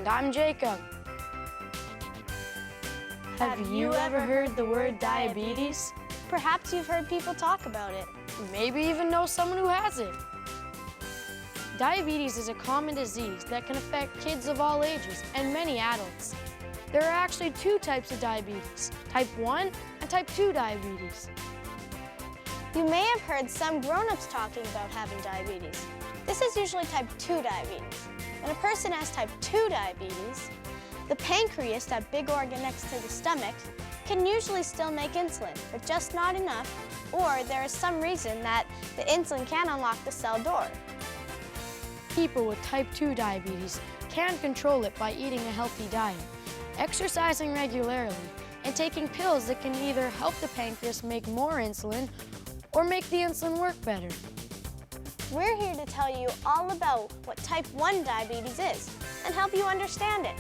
I'm Jacob. Have you ever heard the word diabetes? Perhaps you've heard people talk about it. Maybe even know someone who has it. Diabetes is a common disease that can affect kids of all ages and many adults. There are actually two types of diabetes, type 1 and type 2 diabetes. You may have heard some grown-ups talking about having diabetes. This is usually type 2 diabetes. When a person has type 2 diabetes, the pancreas, that big organ next to the stomach, can usually still make insulin, but just not enough, or there is some reason that the insulin can't unlock the cell door. People with type 2 diabetes can control it by eating a healthy diet, exercising regularly, and taking pills that can either help the pancreas make more insulin or make the insulin work better. We're here to tell you all about what type 1 diabetes is and help you understand it.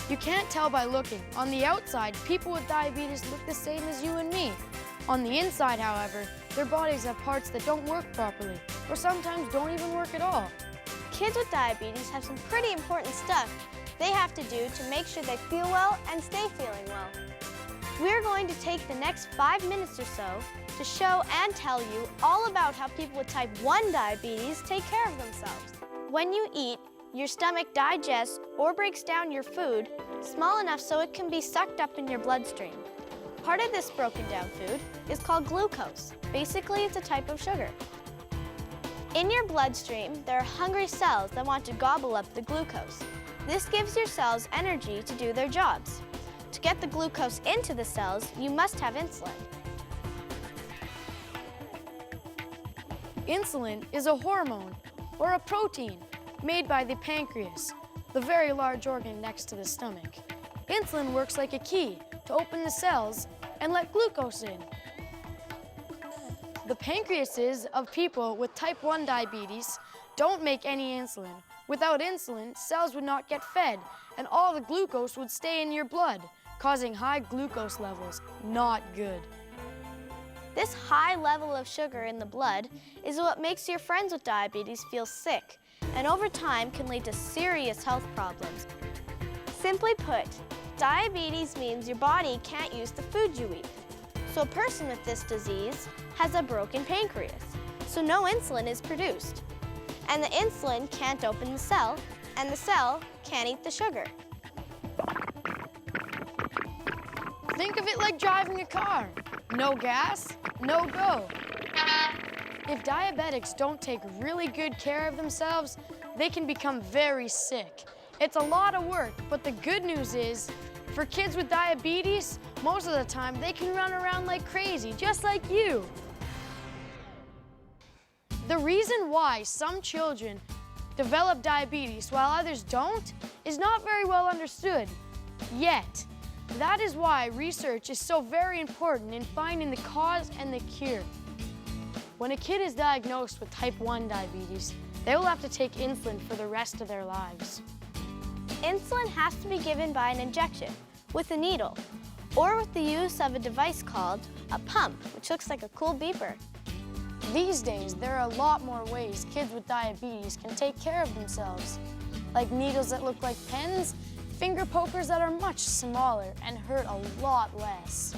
You can't tell by looking. On the outside, people with diabetes look the same as you and me. On the inside, however, their bodies have parts that don't work properly, or sometimes don't even work at all. Kids with diabetes have some pretty important stuff they have to do to make sure they feel well and stay feeling well. We're going to take the next 5 minutes or so to show and tell you all about how people with type 1 diabetes take care of themselves. When you eat, your stomach digests or breaks down your food small enough so it can be sucked up in your bloodstream. Part of this broken down food is called glucose. Basically, it's a type of sugar. In your bloodstream, there are hungry cells that want to gobble up the glucose. This gives your cells energy to do their jobs. To get the glucose into the cells, you must have insulin. Insulin is a hormone or a protein made by the pancreas, the very large organ next to the stomach. Insulin works like a key to open the cells and let glucose in. The pancreases of people with type 1 diabetes don't make any insulin. Without insulin, cells would not get fed, and all the glucose would stay in your blood, causing high glucose levels. Not good. This high level of sugar in the blood is what makes your friends with diabetes feel sick, and over time can lead to serious health problems. Simply put, diabetes means your body can't use the food you eat. So a person with this disease has a broken pancreas, so no insulin is produced. And the insulin can't open the cell, and the cell can't eat the sugar. Think of it like driving a car. No gas, no go. If diabetics don't take really good care of themselves, they can become very sick. It's a lot of work, but the good news is, for kids with diabetes, most of the time they can run around like crazy, just like you. The reason why some children develop diabetes while others don't is not very well understood yet. That is why research is so very important in finding the cause and the cure. When a kid is diagnosed with type 1 diabetes, they will have to take insulin for the rest of their lives. Insulin has to be given by an injection with a needle or with the use of a device called a pump, which looks like a cool beeper. These days, there are a lot more ways kids with diabetes can take care of themselves, like needles that look like pens, finger pokers that are much smaller and hurt a lot less.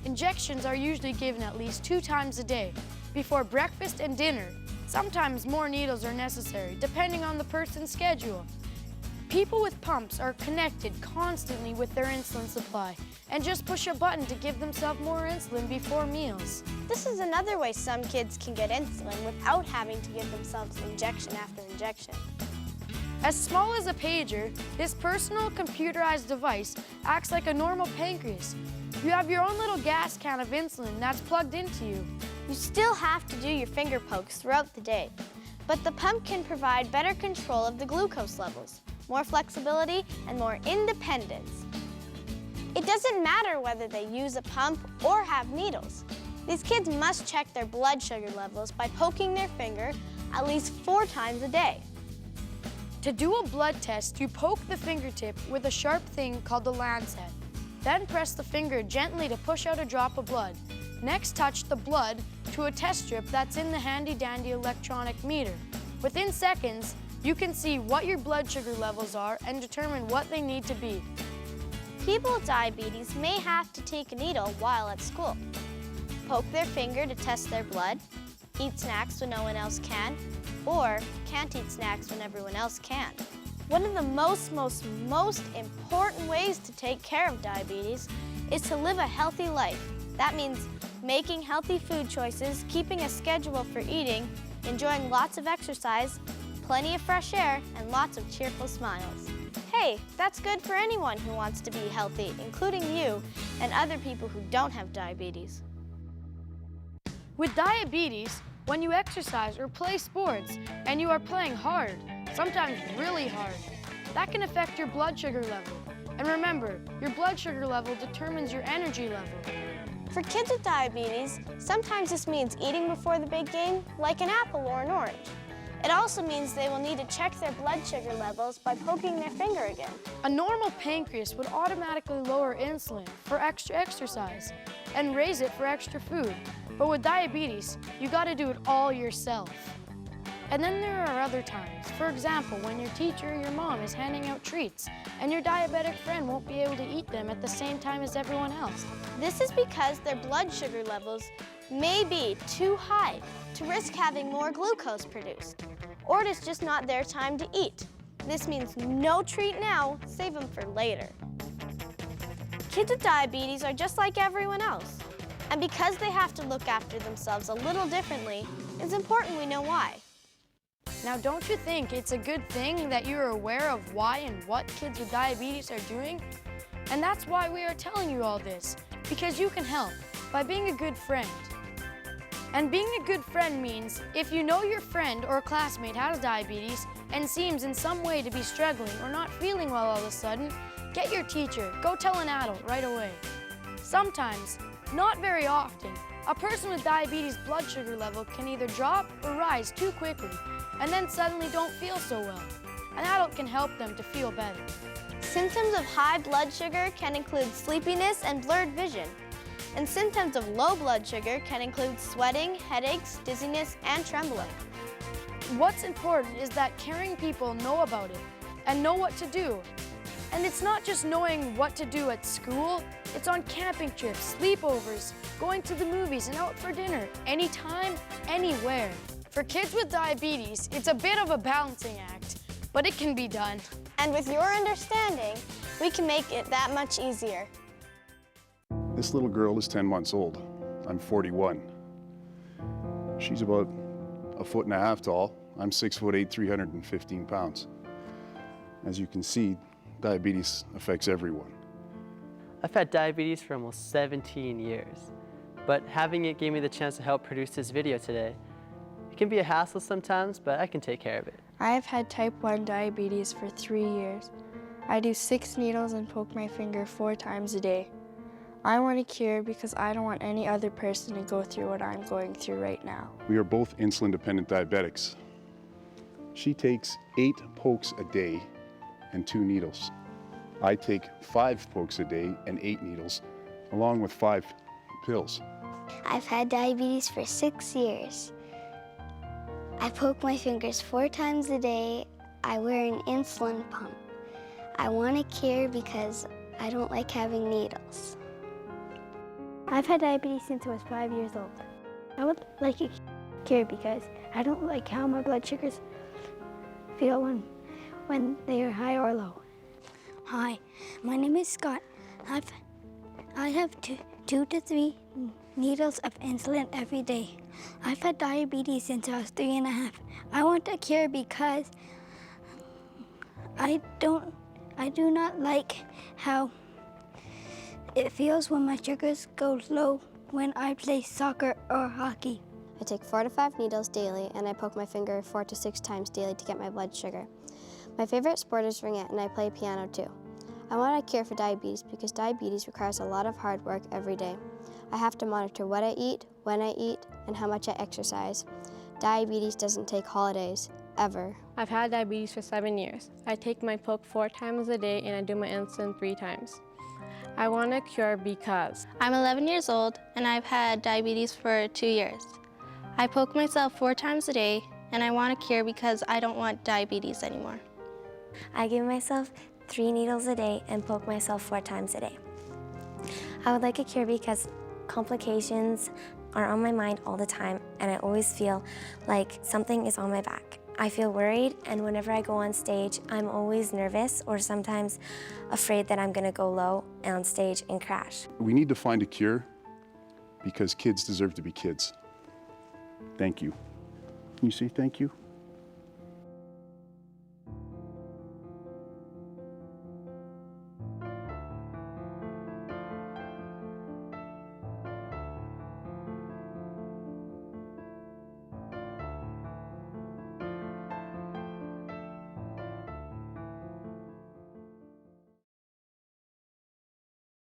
Injections are usually given at least 2 times a day, before breakfast and dinner. Sometimes more needles are necessary, depending on the person's schedule. People with pumps are connected constantly with their insulin supply and just push a button to give themselves more insulin before meals. This is another way some kids can get insulin without having to give themselves injection after injection. As small as a pager, this personal computerized device acts like a normal pancreas. You have your own little gas can of insulin that's plugged into you. You still have to do your finger pokes throughout the day, but the pump can provide better control of the glucose levels, more flexibility, and more independence. It doesn't matter whether they use a pump or have needles. These kids must check their blood sugar levels by poking their finger at least 4 times a day. To do a blood test, you poke the fingertip with a sharp thing called the lancet. Then press the finger gently to push out a drop of blood. Next, touch the blood to a test strip that's in the handy-dandy electronic meter. Within seconds, You can see what your blood sugar levels are and determine what they need to be. People with diabetes may have to take a needle while at school, poke their finger to test their blood, eat snacks when no one else can, or can't eat snacks when everyone else can. One of the most important ways to take care of diabetes is to live a healthy life. That means making healthy food choices, keeping a schedule for eating, enjoying lots of exercise, plenty of fresh air, and lots of cheerful smiles. Hey, that's good for anyone who wants to be healthy, including you and other people who don't have diabetes. With diabetes, when you exercise or play sports and you are playing hard, sometimes really hard, that can affect your blood sugar level. And remember, your blood sugar level determines your energy level. For kids with diabetes, sometimes this means eating before the big game, like an apple or an orange. It also means they will need to check their blood sugar levels by poking their finger again. A normal pancreas would automatically lower insulin for extra exercise and raise it for extra food. But with diabetes, you gotta do it all yourself. And then there are other times. For example, when your teacher or your mom is handing out treats and your diabetic friend won't be able to eat them at the same time as everyone else. This is because their blood sugar levels may be too high to risk having more glucose produced, or it is just not their time to eat. This means no treat now, save them for later. Kids with diabetes are just like everyone else, and because they have to look after themselves a little differently, it's important we know why. Now, don't you think it's a good thing that you're aware of why and what kids with diabetes are doing? And that's why we are telling you all this, because you can help by being a good friend. And being a good friend means if you know your friend or classmate has diabetes and seems in some way to be struggling or not feeling well all of a sudden, get your teacher, go tell an adult right away. Sometimes, not very often, a person with diabetes blood sugar level can either drop or rise too quickly and then suddenly don't feel so well. An adult can help them to feel better. Symptoms of high blood sugar can include sleepiness and blurred vision. And symptoms of low blood sugar can include sweating, headaches, dizziness, and trembling. What's important is that caring people know about it and know what to do. And it's not just knowing what to do at school, it's on camping trips, sleepovers, going to the movies, and out for dinner, anytime, anywhere. For kids with diabetes, it's a bit of a balancing act, but it can be done. And with your understanding, we can make it that much easier. This little girl is 10 months old. I'm 41. She's about 1.5 feet tall. I'm 6'8", 315 pounds. As you can see, diabetes affects everyone. I've had diabetes for almost 17 years, but having it gave me the chance to help produce this video today. It can be a hassle sometimes, but I can take care of it. I've had type 1 diabetes for 3 years. I do 6 needles and poke my finger 4 times a day. I want a cure because I don't want any other person to go through what I'm going through right now. We are both insulin-dependent diabetics. She takes 8 pokes a day and 2 needles. I take 5 pokes a day and 8 needles, along with 5 pills. I've had diabetes for 6 years. I poke my fingers 4 times a day. I wear an insulin pump. I want a cure because I don't like having needles. I've had diabetes since I was 5 years old. I would like a cure because I don't like how my blood sugars feel when they are high or low. Hi, my name is Scott. I have 2 to 3 needles of insulin every day. I've had diabetes since I was 3.5. I want a cure because I do not like how it feels when my sugars go low when I play soccer or hockey. I take 4 to 5 needles daily, and I poke my finger 4 to 6 times daily to get my blood sugar. My favorite sport is ringette, and I play piano too. I want a cure for diabetes because diabetes requires a lot of hard work every day. I have to monitor what I eat, when I eat, and how much I exercise. Diabetes doesn't take holidays, ever. I've had diabetes for 7 years. I take my poke 4 times a day, and I do my insulin 3 times. I want a cure because I'm 11 years old and I've had diabetes for 2 years. I poke myself 4 times a day and I want a cure because I don't want diabetes anymore. I give myself 3 needles a day and poke myself 4 times a day. I would like a cure because complications are on my mind all the time, and I always feel like something is on my back. I feel worried, and whenever I go on stage, I'm always nervous or sometimes afraid that I'm gonna go low on stage and crash. We need to find a cure because kids deserve to be kids. Thank you. Can you say thank you?